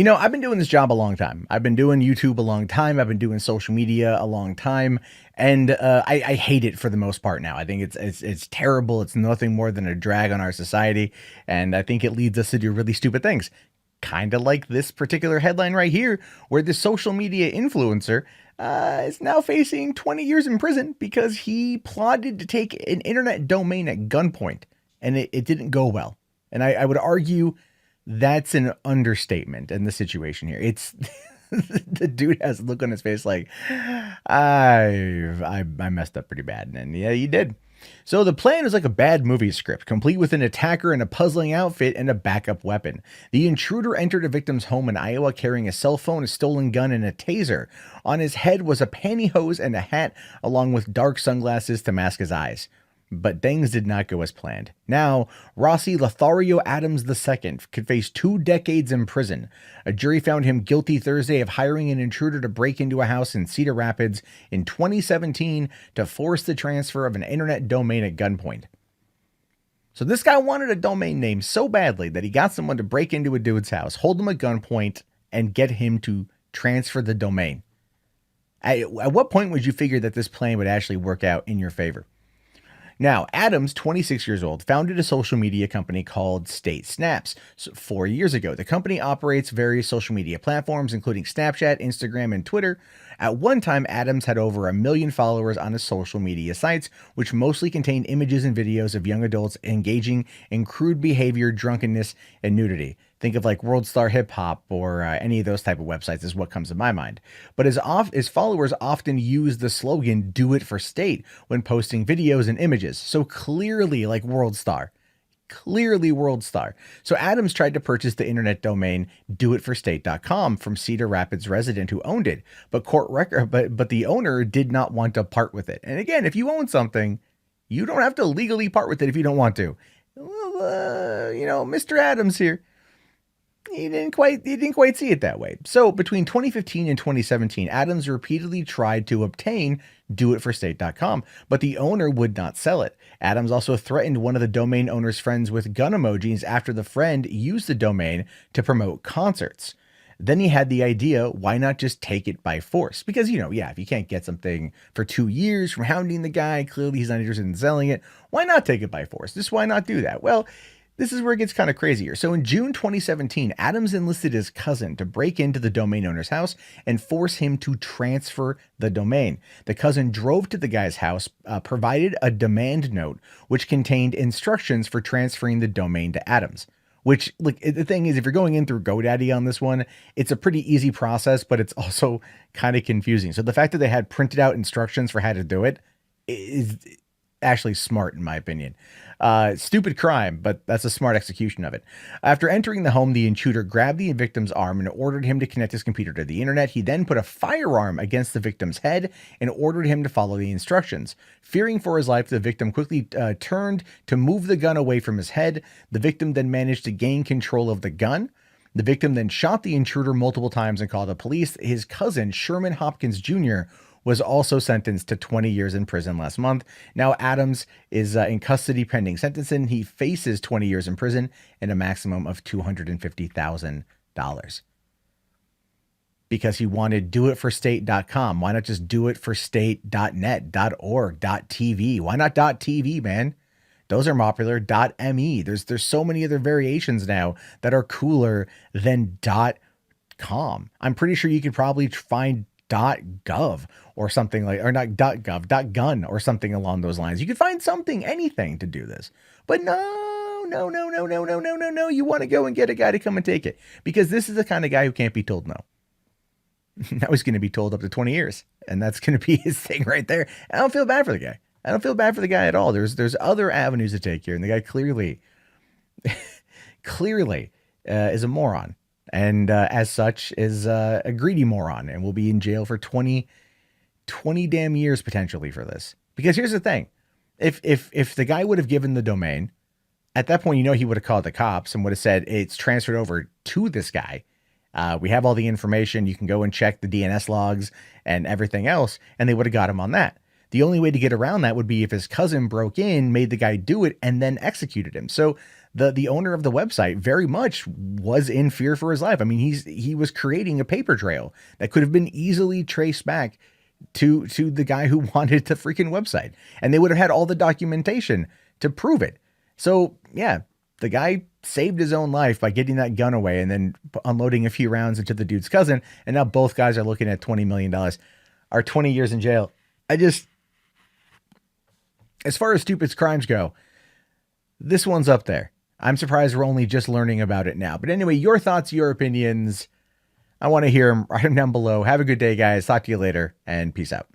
I've been doing this job a long time. I've been doing YouTube a long time. I've been doing social media a long time, and I hate it for the most part now. I think it's terrible. It's nothing more than a drag on our society, and I think it leads us to do really stupid things. Kind of like this particular headline right here, where the social media influencer is now facing 20 years in prison because he plotted to take an internet domain at gunpoint, and it didn't go well. And I would argue that's an understatement in the situation here. It's the dude has a look on his face like I messed up pretty bad, and yeah, you did. So the plan is like a bad movie script, complete with an attacker in a puzzling outfit and a backup weapon. The intruder entered a victim's home in Iowa carrying a cell phone, a stolen gun, and a taser. On his head was a pantyhose and a hat, along with dark sunglasses to mask his eyes. But things did not go as planned. Now, Rossi Lorathio Adams II could face 2 decades in prison. A jury found him guilty Thursday of hiring an intruder to break into a house in Cedar Rapids in 2017 to force the transfer of an internet domain at gunpoint. So this guy wanted a domain name so badly that he got someone to break into a dude's house, hold him at gunpoint, and get him to transfer the domain. At what point would you figure that this plan would actually work out in your favor? Now, Adams, 26 years old, founded a social media company called State Snaps 4 years ago. The company operates various social media platforms, including Snapchat, Instagram, and Twitter. At one time, Adams had over 1 million followers on his social media sites, which mostly contained images and videos of young adults engaging in crude behavior, drunkenness, and nudity. Think of like World Star Hip Hop or any of those type of websites is what comes to my mind. But his followers often use the slogan "Do It for State" when posting videos and images. So clearly like World Star. Clearly World Star. So Adams tried to purchase the internet domain doitforstate.com from Cedar Rapids resident who owned it, but but the owner did not want to part with it. And again, if you own something, you don't have to legally part with it if you don't want to. Well, Mr. Adams here, he didn't quite see it that way. So between 2015 and 2017, Adams repeatedly tried to obtain doitforstate.com, but the owner would not sell it. Adams also threatened one of the domain owner's friends with gun emojis after the friend used the domain to promote concerts. Then he had the idea, why not just take it by force? Because, if you can't get something for 2 years from hounding the guy, clearly he's not interested in selling it. Why not take it by force? Just why not do that? Well, this is where it gets kind of crazier. So in June 2017, Adams enlisted his cousin to break into the domain owner's house and force him to transfer the domain. The cousin drove to the guy's house, provided a demand note, which contained instructions for transferring the domain to Adams. Which, look, the thing is, if you're going in through GoDaddy on this one, it's a pretty easy process, but it's also kind of confusing. So the fact that they had printed out instructions for how to do it is actually smart, in my opinion. Stupid crime, but that's a smart execution of it. After entering the home, the intruder grabbed the victim's arm and ordered him to connect his computer to the internet. He then put a firearm against the victim's head and ordered him to follow the instructions. Fearing for his life, the victim quickly turned to move the gun away from his head. The victim then managed to gain control of the gun. The victim then shot the intruder multiple times and called the police. His cousin, Sherman Hopkins Jr., was also sentenced to 20 years in prison last month. Now Adams is in custody pending sentencing. He faces 20 years in prison and a maximum of $250,000 because he wanted doitforstate.com. Why not just doitforstate.net, .org, .tv? Why not .tv, man? Those are popular. .me. There's so many other variations now that are cooler than .com. I'm pretty sure you could probably find .gov or something like, or not .gov, .gun or something along those lines. You could find something, anything to do this. But no. You want to go and get a guy to come and take it because this is the kind of guy who can't be told no. Now he's going to be told up to 20 years, and that's going to be his thing right there. I don't feel bad for the guy. I don't feel bad for the guy at all. There's other avenues to take here, and the guy clearly is a moron. And as such is a greedy moron and will be in jail for 20 damn years potentially for this. Because here's the thing. If the guy would have given the domain, at that point, he would have called the cops and would have said, it's transferred over to this guy. We have all the information. You can go and check the DNS logs and everything else. And they would have got him on that. The only way to get around that would be if his cousin broke in, made the guy do it, and then executed him. So the owner of the website very much was in fear for his life. I mean, he was creating a paper trail that could have been easily traced back to the guy who wanted the freaking website, and they would have had all the documentation to prove it. So yeah, the guy saved his own life by getting that gun away and then unloading a few rounds into the dude's cousin, and now both guys are looking at $20 million or 20 years in jail. As far as stupid crimes go, this one's up there. I'm surprised we're only just learning about it now. But anyway, your thoughts, your opinions, I want to hear them. Write them down below. Have a good day, guys. Talk to you later, and peace out.